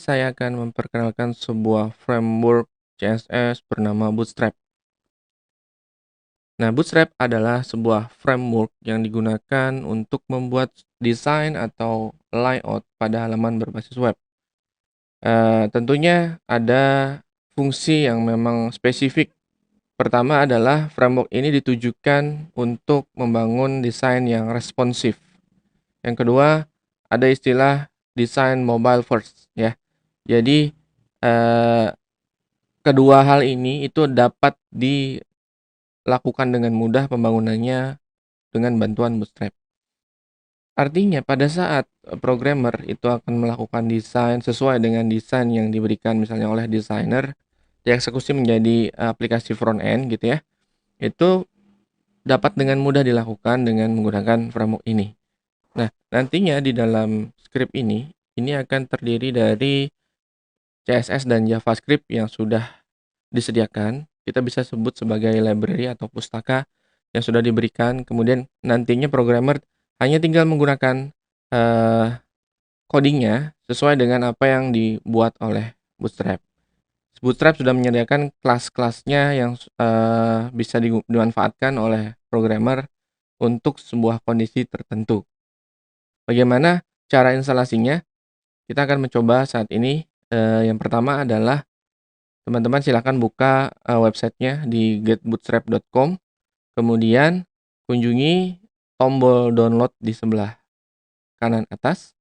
Saya akan memperkenalkan sebuah framework CSS bernama Bootstrap. Nah, Bootstrap adalah sebuah framework yang digunakan untuk membuat desain atau layout pada halaman berbasis web. Tentunya ada fungsi yang memang spesifik. Pertama adalah framework ini ditujukan untuk membangun desain yang responsif. Yang kedua, ada istilah desain mobile first ya. Jadi, eh, kedua hal ini itu dapat dilakukan dengan mudah pembangunannya dengan bantuan Bootstrap. Artinya pada saat programmer itu akan melakukan desain sesuai dengan desain yang diberikan misalnya oleh desainer, dieksekusi menjadi aplikasi front end gitu ya, itu dapat dengan mudah dilakukan dengan menggunakan framework ini. Nah, nantinya di dalam script ini akan terdiri dari CSS dan JavaScript yang sudah disediakan, kita bisa sebut sebagai library atau pustaka yang sudah diberikan. Kemudian nantinya programmer hanya tinggal menggunakan eh, codingnya sesuai dengan apa yang dibuat oleh Bootstrap. Bootstrap sudah menyediakan kelas-kelasnya yang bisa dimanfaatkan oleh programmer untuk sebuah kondisi tertentu. Bagaimana cara instalasinya? Kita akan mencoba saat ini. Yang pertama adalah teman-teman silakan buka websitenya di getbootstrap.com. Kemudian kunjungi tombol download di sebelah kanan atas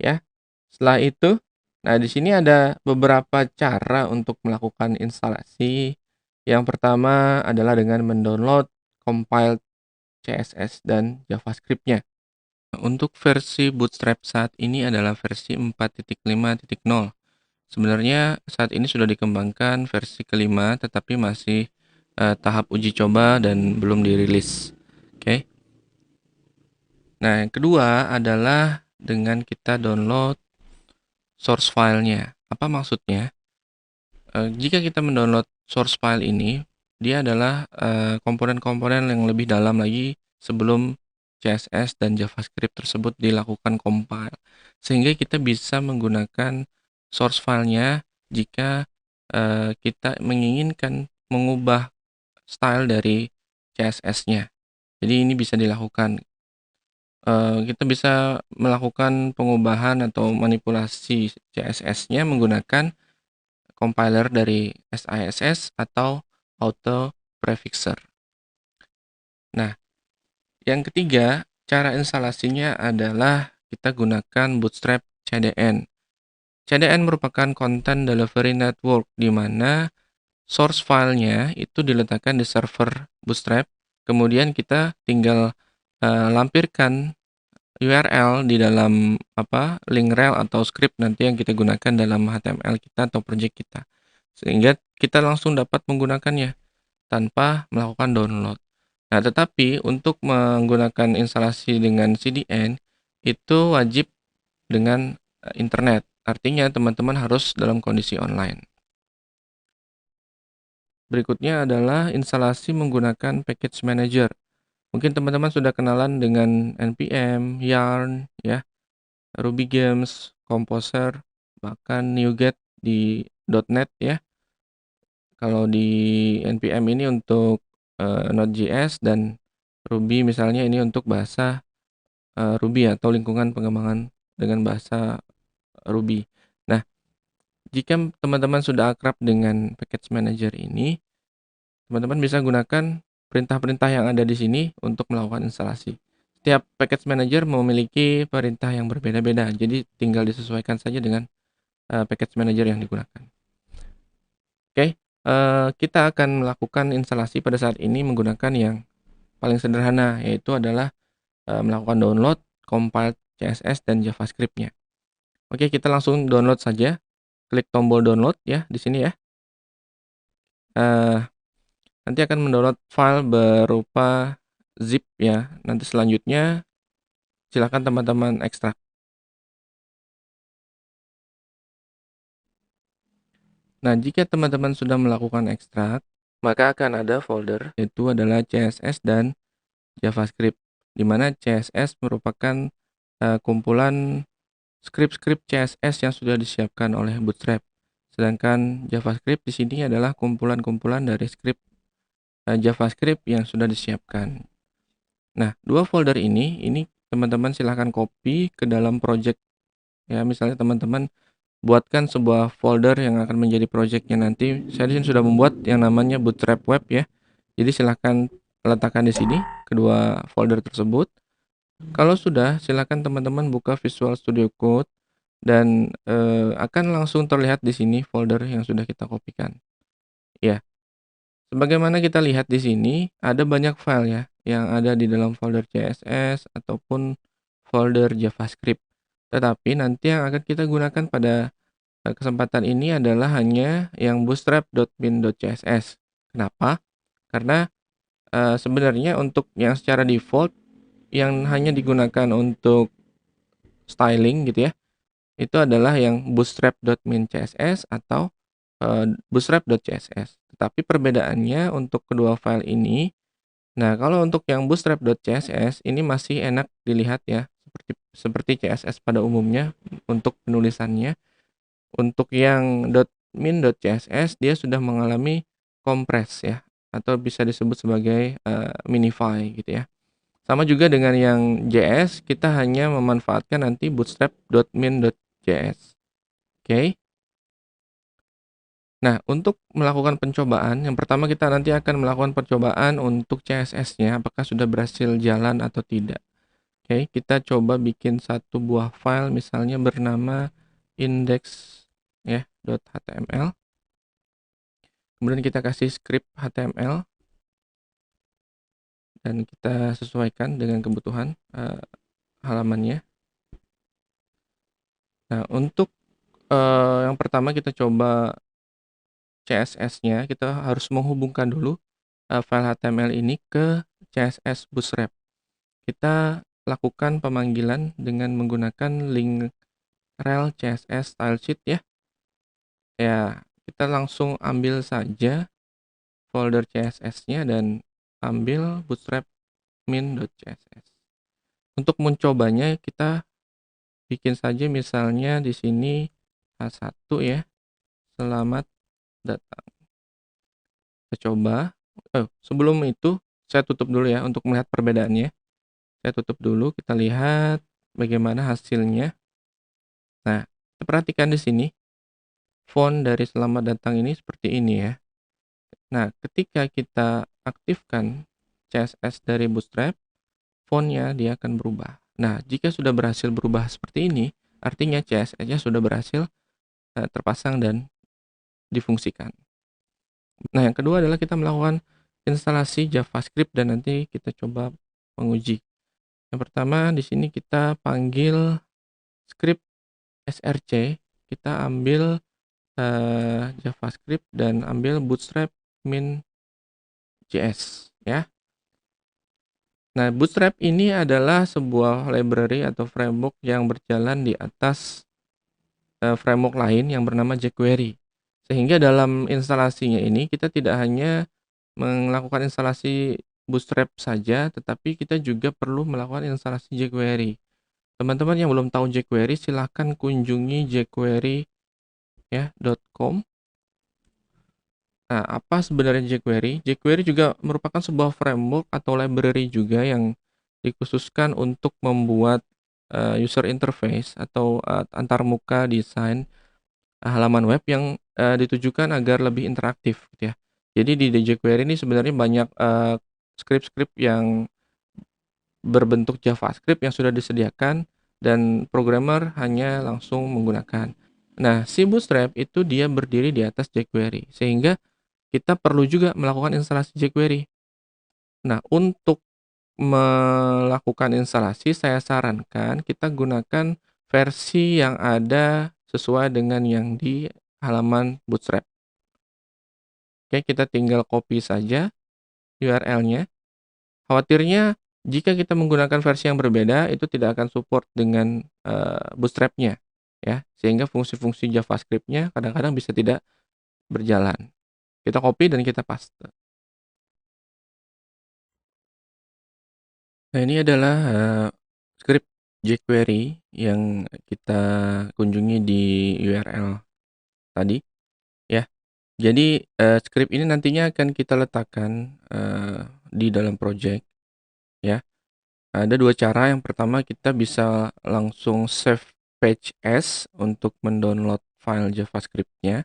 ya. Setelah itu, nah di sini ada beberapa cara untuk melakukan instalasi. Yang pertama adalah dengan mendownload compiled CSS dan JavaScript-nya. Untuk versi Bootstrap saat ini adalah versi 4.5.0. Sebenarnya saat ini sudah dikembangkan versi kelima, tetapi masih tahap uji coba dan belum dirilis. Oke. Nah, yang kedua adalah dengan kita download source file-nya. Apa maksudnya? Jika kita mendownload source file ini, dia adalah komponen-komponen yang lebih dalam lagi sebelum CSS dan JavaScript tersebut dilakukan compile. Sehingga kita bisa menggunakan source file-nya jika kita menginginkan mengubah style dari CSS-nya. Jadi ini bisa dilakukan. Kita bisa melakukan pengubahan atau manipulasi CSS-nya menggunakan compiler dari SISS atau auto prefixer. Nah, yang ketiga, cara instalasinya adalah kita gunakan Bootstrap CDN. CDN merupakan Content Delivery Network di mana source filenya itu diletakkan di server Bootstrap. Kemudian kita tinggal lampirkan URL di dalam link rel atau script nanti yang kita gunakan dalam HTML kita atau project kita. Sehingga kita langsung dapat menggunakannya tanpa melakukan download. Nah, tetapi untuk menggunakan instalasi dengan CDN itu wajib dengan internet. Artinya teman-teman harus dalam kondisi online. Berikutnya adalah instalasi menggunakan package manager. Mungkin teman-teman sudah kenalan dengan npm, yarn, ya, Ruby Gems, Composer, bahkan NuGet di .NET ya. Kalau di npm ini untuk Node.js dan Ruby misalnya ini untuk bahasa Ruby atau lingkungan pengembangan dengan bahasa Ruby. Nah, jika teman-teman sudah akrab dengan package manager ini, teman-teman bisa gunakan perintah-perintah yang ada di sini untuk melakukan instalasi. Setiap package manager memiliki perintah yang berbeda-beda, jadi tinggal disesuaikan saja dengan package manager yang digunakan. Oke, kita akan melakukan instalasi pada saat ini menggunakan yang paling sederhana, yaitu adalah melakukan download, compile CSS dan JavaScript-nya. Oke, kita langsung download saja. Klik tombol download ya di sini ya. Nanti akan mendownload file berupa zip ya. Nanti selanjutnya silakan teman-teman ekstrak. Nah, jika teman-teman sudah melakukan ekstrak, maka akan ada folder yaitu adalah CSS dan JavaScript, di mana CSS merupakan kumpulan script-script CSS yang sudah disiapkan oleh Bootstrap. Sedangkan JavaScript di sini adalah kumpulan-kumpulan dari script JavaScript yang sudah disiapkan. Nah, dua folder ini teman-teman silahkan copy ke dalam project. Ya, misalnya teman-teman buatkan sebuah folder yang akan menjadi projectnya nanti. Saya di sini sudah membuat yang namanya Bootstrap Web ya. Jadi silahkan letakkan di sini kedua folder tersebut. Kalau sudah, silakan teman-teman buka Visual Studio Code dan akan langsung terlihat di sini folder yang sudah kita kopikan. Ya, sebagaimana kita lihat di sini, ada banyak file ya yang ada di dalam folder CSS ataupun folder JavaScript. Tetapi nanti yang akan kita gunakan pada kesempatan ini adalah hanya yang bootstrap.min.css. Kenapa? Karena sebenarnya untuk yang secara default yang hanya digunakan untuk styling gitu ya, itu adalah yang bootstrap.min.css atau bootstrap.css. Tetapi perbedaannya untuk kedua file ini, nah kalau untuk yang bootstrap.css ini masih enak dilihat ya, seperti CSS pada umumnya untuk penulisannya. Untuk yang .min.css dia sudah mengalami kompres ya, atau bisa disebut sebagai minify gitu ya. Sama juga dengan yang JS, kita hanya memanfaatkan nanti bootstrap.min.js. Oke. Nah, untuk melakukan pencobaan, yang pertama kita nanti akan melakukan percobaan untuk CSS-nya, apakah sudah berhasil jalan atau tidak. Oke, kita coba bikin satu buah file, misalnya bernama index ya, .html. Kemudian kita kasih script HTML dan kita sesuaikan dengan kebutuhan halamannya. Nah, untuk yang pertama kita coba CSS-nya, kita harus menghubungkan dulu file HTML ini ke CSS Bootstrap. Kita lakukan pemanggilan dengan menggunakan link rel CSS stylesheet ya. Ya, kita langsung ambil saja folder CSS-nya dan ambil bootstrap min.css. Untuk mencobanya kita bikin saja misalnya di sini H1 ya. Selamat datang. Kita coba. Sebelum itu saya tutup dulu ya untuk melihat perbedaannya. Saya tutup dulu, kita lihat bagaimana hasilnya. Nah, kita perhatikan di sini font dari selamat datang ini seperti ini ya. Nah, ketika kita aktifkan CSS dari Bootstrap, fontnya dia akan berubah. Nah, jika sudah berhasil berubah seperti ini, artinya CSS-nya sudah berhasil terpasang dan difungsikan. Nah, yang kedua adalah kita melakukan instalasi JavaScript dan nanti kita coba menguji. Yang pertama di sini kita panggil script src, kita ambil JavaScript dan ambil bootstrap min.js ya. Nah, Bootstrap ini adalah sebuah library atau framework yang berjalan di atas framework lain yang bernama jQuery. Sehingga dalam instalasinya ini kita tidak hanya melakukan instalasi Bootstrap saja, tetapi kita juga perlu melakukan instalasi jQuery. Teman-teman yang belum tahu jQuery, silahkan kunjungi jQuery ya, .com. Nah, apa sebenarnya jQuery? jQuery juga merupakan sebuah framework atau library juga yang dikhususkan untuk membuat user interface atau antarmuka desain halaman web yang ditujukan agar lebih interaktif gitu ya. Jadi di jQuery ini sebenarnya banyak script-script yang berbentuk JavaScript yang sudah disediakan dan programmer hanya langsung menggunakan. Nah, si Bootstrap itu dia berdiri di atas jQuery sehingga kita perlu juga melakukan instalasi jQuery. Nah, untuk melakukan instalasi, saya sarankan kita gunakan versi yang ada sesuai dengan yang di halaman Bootstrap. Oke, kita tinggal copy saja URL-nya. Khawatirnya jika kita menggunakan versi yang berbeda, itu tidak akan support dengan Bootstrap-nya, ya, sehingga fungsi-fungsi JavaScript-nya kadang-kadang bisa tidak berjalan. Kita copy dan kita paste. Nah, ini adalah script jQuery yang kita kunjungi di URL tadi ya. Jadi, script ini nantinya akan kita letakkan, di dalam project ya. Ada 2 cara, yang pertama kita bisa langsung save page as untuk mendownload file JavaScript-nya,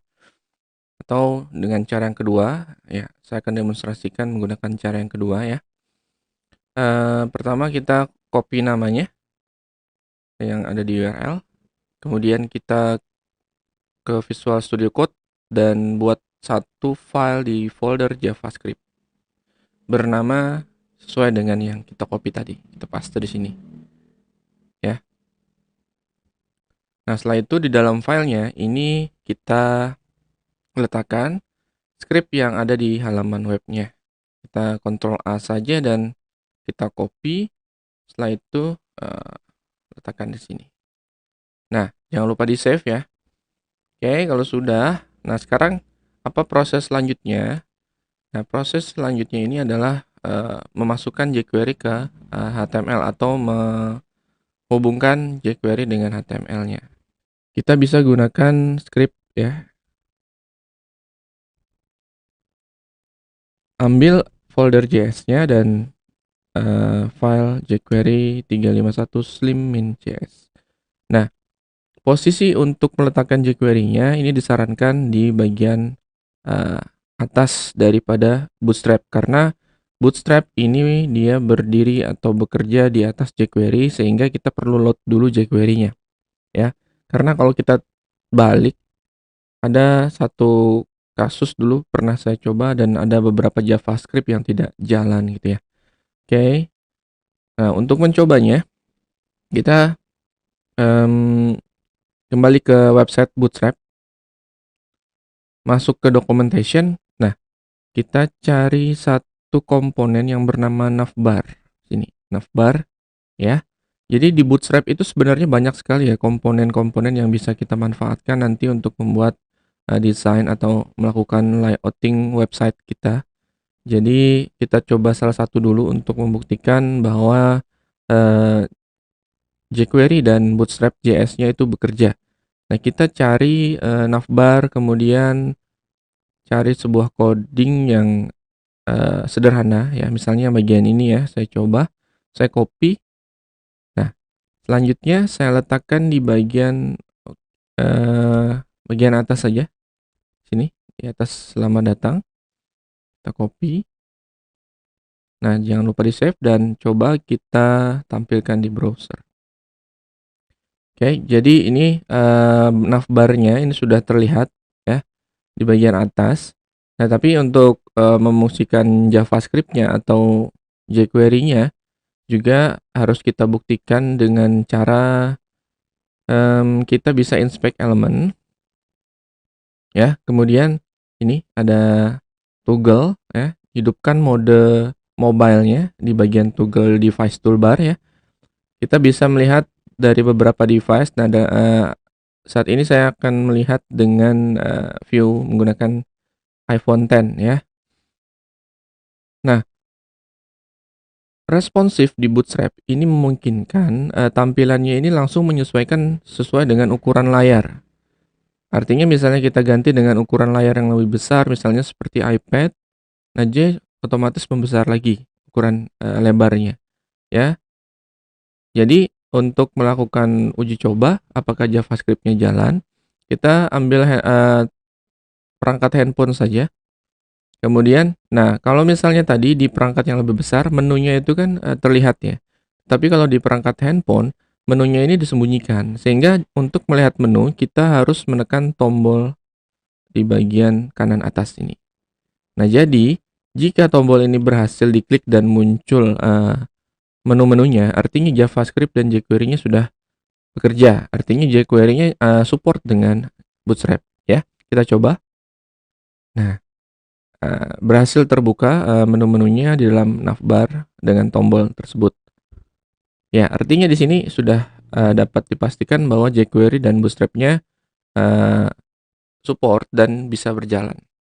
atau dengan cara yang kedua ya, saya akan demonstrasikan menggunakan cara yang kedua ya. Pertama kita copy namanya yang ada di URL, kemudian kita ke Visual Studio Code dan buat satu file di folder JavaScript bernama sesuai dengan yang kita copy tadi, kita paste di sini ya. Nah, setelah itu di dalam filenya ini kita letakkan script yang ada di halaman webnya. Kita Ctrl A saja dan kita copy. Setelah itu letakkan di sini. Nah, jangan lupa di save ya. Oke, kalau sudah, nah sekarang apa proses selanjutnya? Nah, proses selanjutnya ini adalah memasukkan jQuery ke HTML atau menghubungkan jQuery dengan HTML-nya. Kita bisa gunakan script ya. Ambil folder JS-nya dan file jQuery 351 slim min.js. Nah, posisi untuk meletakkan jQuery-nya ini disarankan di bagian atas daripada Bootstrap, karena Bootstrap ini dia berdiri atau bekerja di atas jQuery, sehingga kita perlu load dulu jQuery-nya ya. Karena kalau kita balik, ada satu kasus dulu pernah saya coba dan ada beberapa JavaScript yang tidak jalan gitu ya. Oke. Nah, untuk mencobanya kita kembali ke website Bootstrap, masuk ke documentation. Nah, kita cari satu komponen yang bernama navbar. Sini, navbar ya. Jadi di Bootstrap itu sebenarnya banyak sekali ya komponen-komponen yang bisa kita manfaatkan nanti untuk membuat desain atau melakukan layouting website kita. Jadi kita coba salah satu dulu untuk membuktikan bahwa jQuery dan Bootstrap JS-nya itu bekerja. Nah, kita cari navbar, kemudian cari sebuah coding yang sederhana ya. Misalnya bagian ini ya, saya coba, saya copy. Nah, selanjutnya saya letakkan di bagian atas saja. Sini, di atas selamat datang. Kita copy. Nah, jangan lupa di save dan coba kita tampilkan di browser. Oke, jadi ini navbarnya ini sudah terlihat ya di bagian atas. Nah, tapi untuk memungsikan JavaScript-nya atau jQuery-nya juga harus kita buktikan dengan cara kita bisa inspect element ya. Kemudian ini ada toggle ya, hidupkan mode mobile-nya di bagian toggle device toolbar ya. Kita bisa melihat dari beberapa device. Nah, saat ini saya akan melihat dengan view menggunakan iPhone X ya. Nah, responsif di Bootstrap ini memungkinkan tampilannya ini langsung menyesuaikan sesuai dengan ukuran layar. Artinya misalnya kita ganti dengan ukuran layar yang lebih besar, misalnya seperti iPad, nah dia otomatis membesar lagi ukuran lebarnya ya. Jadi untuk melakukan uji coba apakah JavaScript-nya jalan, kita ambil perangkat handphone saja. Kemudian, nah kalau misalnya tadi di perangkat yang lebih besar, menunya itu kan terlihat ya. Tapi kalau di perangkat handphone, menunya ini disembunyikan. Sehingga untuk melihat menu, kita harus menekan tombol di bagian kanan atas ini. Nah, jadi jika tombol ini berhasil diklik dan muncul menu-menunya, artinya JavaScript dan jQuery-nya sudah bekerja. Artinya jQuery-nya support dengan Bootstrap ya. Kita coba. Nah, berhasil terbuka menu-menunya di dalam navbar dengan tombol tersebut. Ya, artinya di sini sudah dapat dipastikan bahwa jQuery dan Bootstrap-nya support dan bisa berjalan.